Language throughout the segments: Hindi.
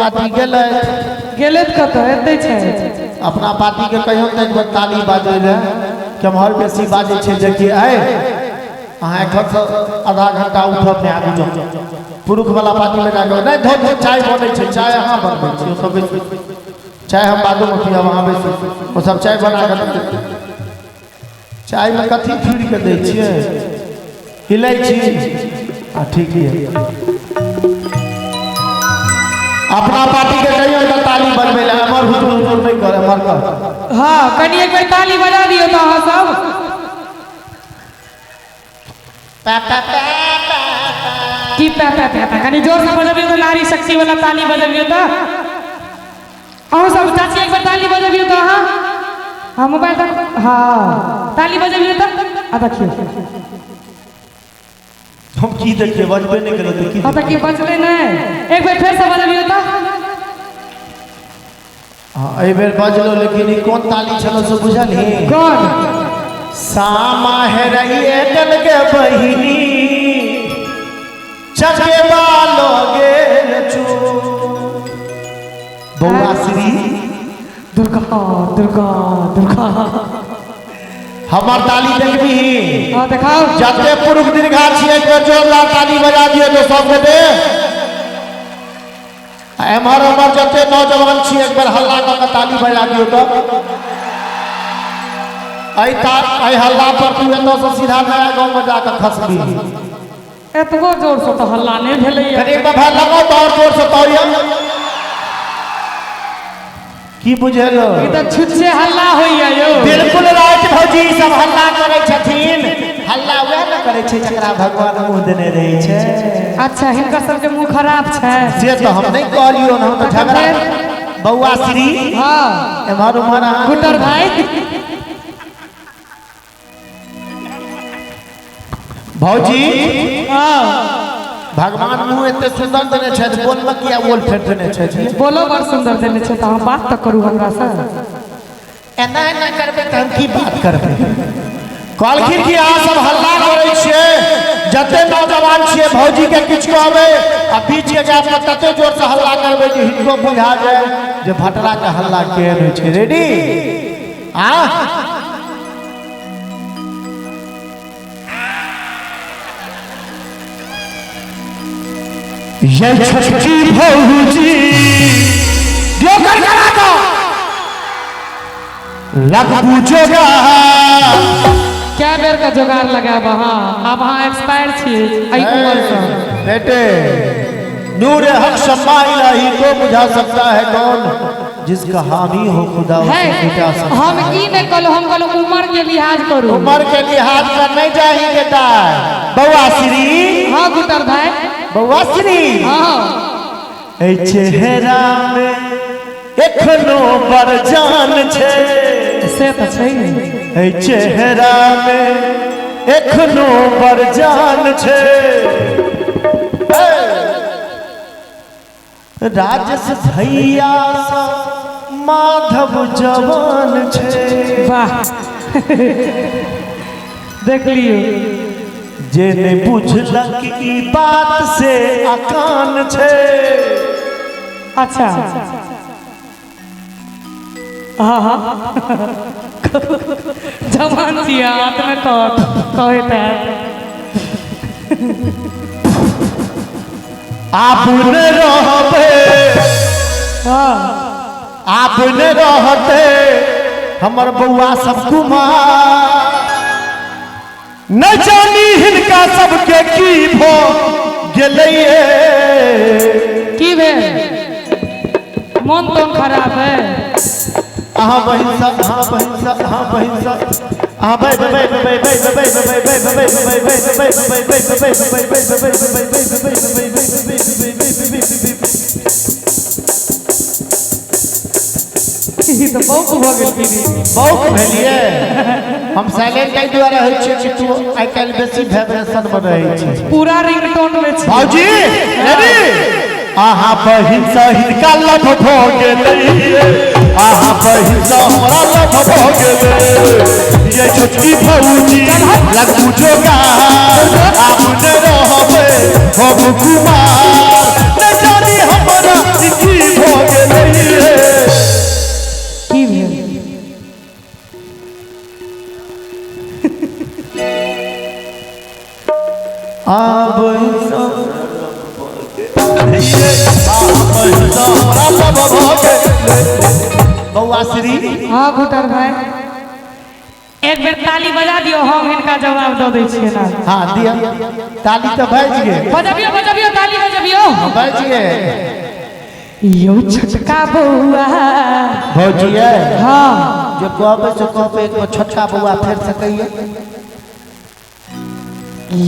पार्टी गेले कत एते छै अपना पार्टी के कहियो तक ताली बाजे रे केमहर बेसी बाजे छै जे कि आए अहाँ एखन आधा घंटा उठब ने आगू जाओ पुरुष वाला पार्टी में जाके नहीं धो चाय बनै छै चाय अहाँ बनबै छी ओ सब चाय हम बादो में पियब अहाँ बेसी ओ सब चाय बना के चाय में कथी फिर के दै छियै हिलै छी आ ठीक है अपना पार्टी के कहियो तो ताली बजबै ले हमर हुजूर नहीं करे मर कर हां कनी एक बेर ताली बजा दियो तो अहाँ सब की कनी जोर से बजबियो तो नारी शक्ति वाला ताली बजबियो तो अहाँ सब चाची एक बार ताली बजबियो तो अहाँ हां मोबाइल तक हां ताली बजबियो तो आ देखियो हम की देखिए बजबे नहीं करे तो की हां त की बजले नहीं एक बार फिर से बजबियो तो हां ए बेर बजलो लेकिन ई कोन ताली छलो से बुझलही कौन सामा है रहिए गल के बहिनी चके बालो गेल चू बौआ श्री दुर्गा दुर्गा दुर्गा हमार ताली देखबी हां दिखाओ जते पुरुष दीर्घा छिए के जोरदार ताली बजा दियो तो सब गोटे एमहर हमर जते नौजवान छिए एक बार हल्ला क के ताली बजा दियो तो आई हल्ला पर तू एतो से सीधा नया गांव में जाके खसबी एतगो जोर से तो हल्ला नहीं भेलै एक दफा लगाओ तो और जोर से तोड़ियो की बुझेलो ई त छुच्छे हल्ला होइया यो बिल्कुल राइट भौजी सब हल्ला करे छथिन हल्ला वे न करे छै जकरा भगवान मुंह देने रहे छै अच्छा हिनकर सब के मुंह खराब छै से तो हम नहीं कहलियो न हम तो झगड़ा बौआ श्री हां एमहर उमहर गुटर भाई भौजी हां भगवान मुंह एते सुंदर देने छै बोल में किया बोल फेर देने छै बोलो बड़ सुंदर देने छै त हम बात त करू हमरा से एना एना करबे त हम की बात करबे कहलखिन कि अहाँ सब हल्ला करै छियै जते नौजवान छियै भौजी के किछ कहबै आ बीच के गैप में तते जोर से हल्ला करबै जे हिनको बुझा जाए जे भटरा के हल्ला केहन होइ छै रेडी हां ये छठी भौजी जो कर करा दो लग पूछोगा क्या बेर का जुगाड़ लगा वहां अब हां एक्सपायर छी आई उम्र से बेटे नूर हक शम्मा इलाही को बुझा सकता है कौन जिसका हामी हो खुदा है हम की नहीं कहलो हम कहलो उम्र के लिहाज करू उम्र के लिहाज कर नहीं चाहिए दाई बौआ श्री हां गुटर भाई बौआ श्री हां ए चेहरा में एखनो बरजान छे से त छै ए चेहरा में एखनो बरजान छे राजस भैया सा माधव जवान छे वाह देख लियो जे ने बुझलक ई बात से अकान छे अच्छा हाँ हाँ जवान छिया हाथ में तो कहे आप न रहते आप न रहते हमर बउआ सब कुमार न जानी हिनका सबके की भो गेलैए की भेल मन तो खराब है हाँ बहिंसा हाँ बहिंसा हाँ बहिंसा हाँ भाई भाई भाई भाई भाई भाई भाई भाई तो बहुत हो गेल बहुत भेलिए हम साइलेंट टाइप द्वारा होइ छै कि तू आई काल बेसी वाइब्रेशन में रहै छै पूरा रिंगटोन में छै भौजी रेडी आहा बहिंसा हिनका लभ भ गेलै आहा बहिंसा हमरा लभ भ गेलै ये छोटकी भौजी लगू जोगा आप न रहबे हम कुमार न जानी हमरा की हाँ गुटर भाई एक बेर ताली बजा दियो हम इनका जवाब दो दै छियै ना। हाँ दिया ताली तो बज गए। बजबियो बजबियो ताली बजबियो बज गए। यो छोटका बउआ भौजिए हाँ जो कहबे से कहबे एक छोटका बउआ फेर सकैया।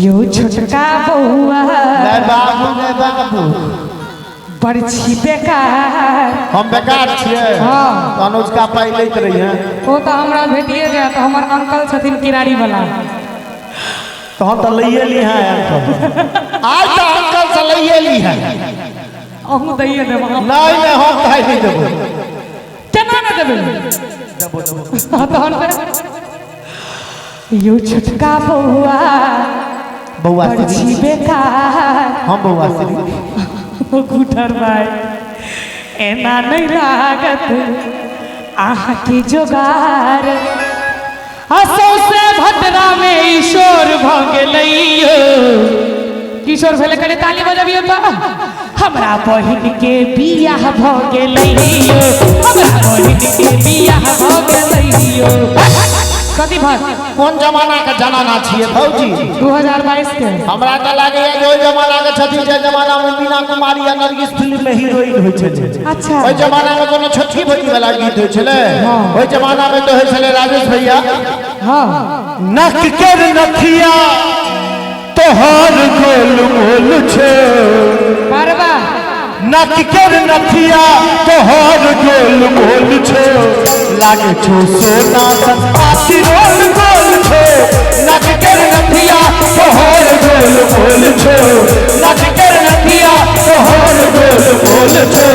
यो छोटका बउआ नहीं बाबू बरछी बेकार। हम बेकार छियै। हाँ अनुज का पाई लैत रही हैं। वो तो हमरा भेटिए गया तो हमार अंकल छथिन किराड़ी वाला तो हम तो लइए ली हैं अंकल। आज तो अंकल से लइए ली हैं। अहू दैए देब हम नहीं नहीं हम काहे नहीं देबो। केना न देबे हां तो हम यो छोटका बउआ बउआ बरछी बेकार। हम बउआ श्री गुटर भाई एना नहीं लागत आहा के जोगार हसौ से भद्रा में ईश्वर भ गेलैयो। किशोर भेले कने ताली बजबियो तो हमरा बहिन के बियाह भ गेलैयो। हमरा बहिन के बियाह भ गेलैयो। कथी भाग कौन जमाना का जमाना छिए भौजी? 2022 के हमरा त लागे है जो जमाना के छथि जे जमाना में मीना कुमारी या नरगिस फिल्म में हीरोइन होय छले। अच्छा ओइ जमाना में कोनो छठी भौजी वाला गीत होय छले। हाँ। ओइ जमाना में तो होय छले राजेश भैया हाँ नक कर नथिया तोहर गोल मोल छे। परवा नक कर नथिया तोहर गोल मोल छे। लागे छो सोना सन आशीर्वाद गोल छे। नक कर नथिया तोहर गोल मोल छे। नक कर नथिया तोहर गोल मोल छे।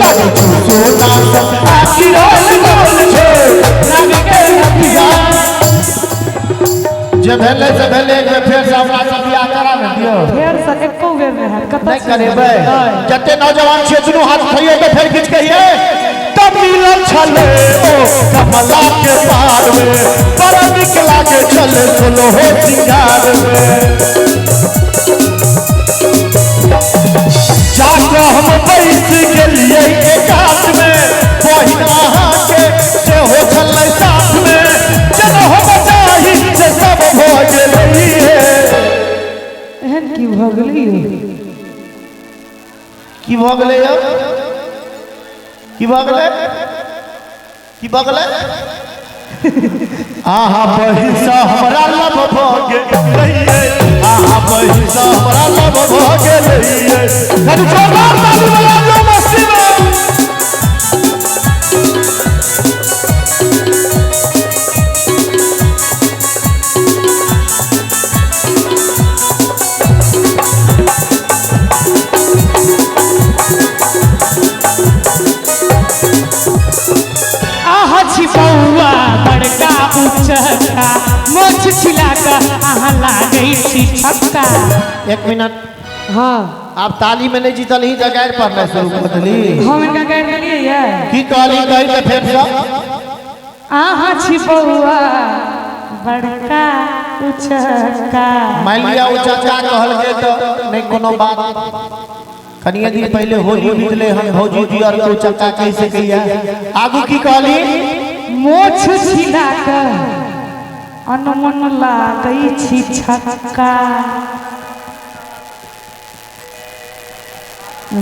लागे छो सोना सन आशीर्वाद गोल छे। नक कर नथिया जे भेले से भेले एक बेर फेर से हमरा सब बियाह करा न दियो। फेर से एको बेर में है कत नहीं करेबे जते नौजवान छे दुनू हाथ खइयो तो फेर खींच कहिए तब मिलल छले ओ कमला के पार में बड़ा निक लागे चले सोलो हो सिंगार में। जाके हम बैठ गेलिए एकांत में बहिना के से हो छले साथ में जब हम चाही से सब हो गेलिए। एहन की भ गेलिए की भ गेलै यौ की भ गेलै की भ गेलै आहा बहिसा हमरा लब भ गेलै। आहा बहिसा हमरा लब भ गेलै। कनी जोरदार ताली बजा दो मस्ती में। आहा छिपौआ बड़का उचका मोछ छिला का आहा लागै छी छक्का। एक मिनट हाँ आप ताली में नहीं जीतल ही जगह पढ़ना शुरू कर दिली। हम इनका कह देलिए ये की कहली कहि के फेर से आहा छिपौआ बड़का उचका। मान लिया उ चाचा कहल के तो नहीं कोनो बात। कनिया दिन पहले होली बीतले हम भौजी जी और तो चाचा कैसे कहिया आगू की कहली मोछ छिला का अनमन लागै छी छक्का।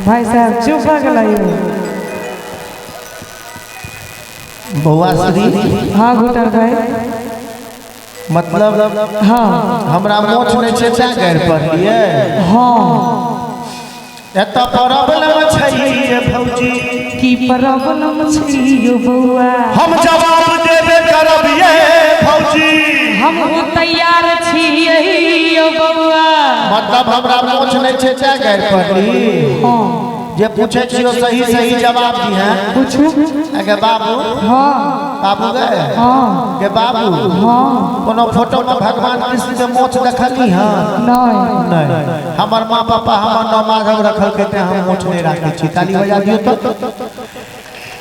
भाई साहब चुप हो गए। बउआ श्री हाँ गुटर भाई मतलब हाँ हमरा मोछ नहीं छे चा गैर पढ़लिए। हाँ एत प्रॉब्लम छै ये भौजी की प्रॉब्लम छै यो बउआ। हम जवाब देबे करब ये भौजी। हम तैयार छियै यो बउआ। मतलब हमरा मोछ नहीं छे चा गैर पढ़ली। हाँ जे पूछे छियो सही सही जवाब दी हैं। पूछू अगे बाबू हाँ बाबू गए हाँ के बाबू हाँ कोनो फोटो में भगवान कृष्ण के मोछ देखली हां नहीं नहीं। हमर माँ पापा हमर नाम माधव रखल कहते हम मोछ नहीं राखे छी। ताली बजा दियो तो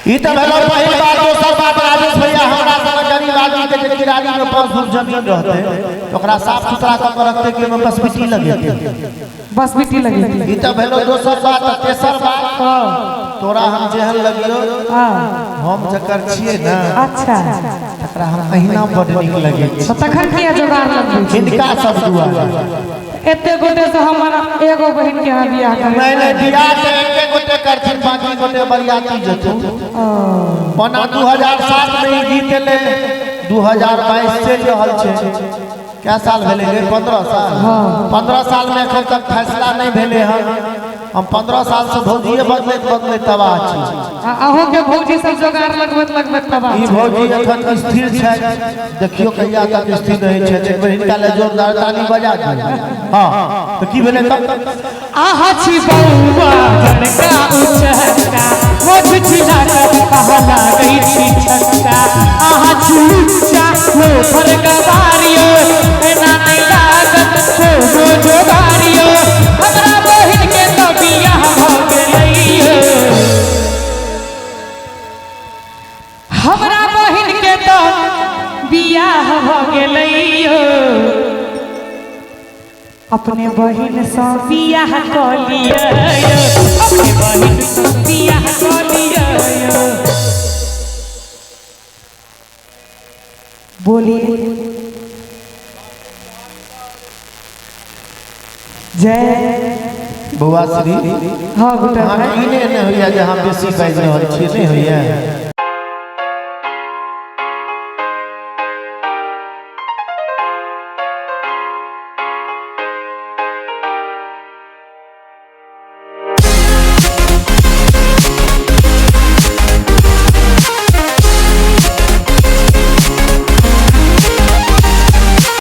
ई त भेलो पहिल बात। दोसर बात राजेश भैया हमरा सन गरीब आदमी के जे किरानी में 5 फुट जमीन रहते तो ओकरा साफ सुथरा क के रखते के में बस मिट्टी लगेते बस मिट्टी लगी ई त भेलो दोसर बात। तेसर बात तोरा हम जेहन लगियो हाँ हम जकर छिए ना अच्छा तकरा हम अहिना बड़ नीक लगे तो तखन किया जोगाड़ लगबै छी हिनका सब दुआ एते गोटे से हमारा एगो बहन के यहाँ बियाह करे मैंने बियाह के एके गोटे करथिन बाकी गोटे बरियाती जतु बना 2007 में ही गीत ले 2022 चल रहल छे क्या साल भेले रे 15 साल 15 साल में एखन तक फैसला नहीं भेले हन हम 15 साल से भौजिए बदले तबाह छी अहूँ के भौजी सब जोगाड़ लगबैत तबाह ई भौजी एखन स्थिर छै देखियो कहिया तक स्थिर रहे छै एक बेर हिनका ले जोरदार ताली बजा दियौ हां तो की भेले तब आहा छी बउवा घरका उचहका मोछ छिला कर कहला गई छी छक्का आहा छी उच्चा वो फरका बारियो एना नहीं लागत को जोगारियो हमरा बहिन के तो बियाह भ गेलैयो हमरा बहिन के तो बियाह भ गेलैयो अपने बहिन से बियाह क लियो अपने बहिन से बियाह क लियो बोलिए जय बउआ श्री हाँ बेटा हम इने न होइया जे हम बेसी बाजि रहल छी नहीं होइया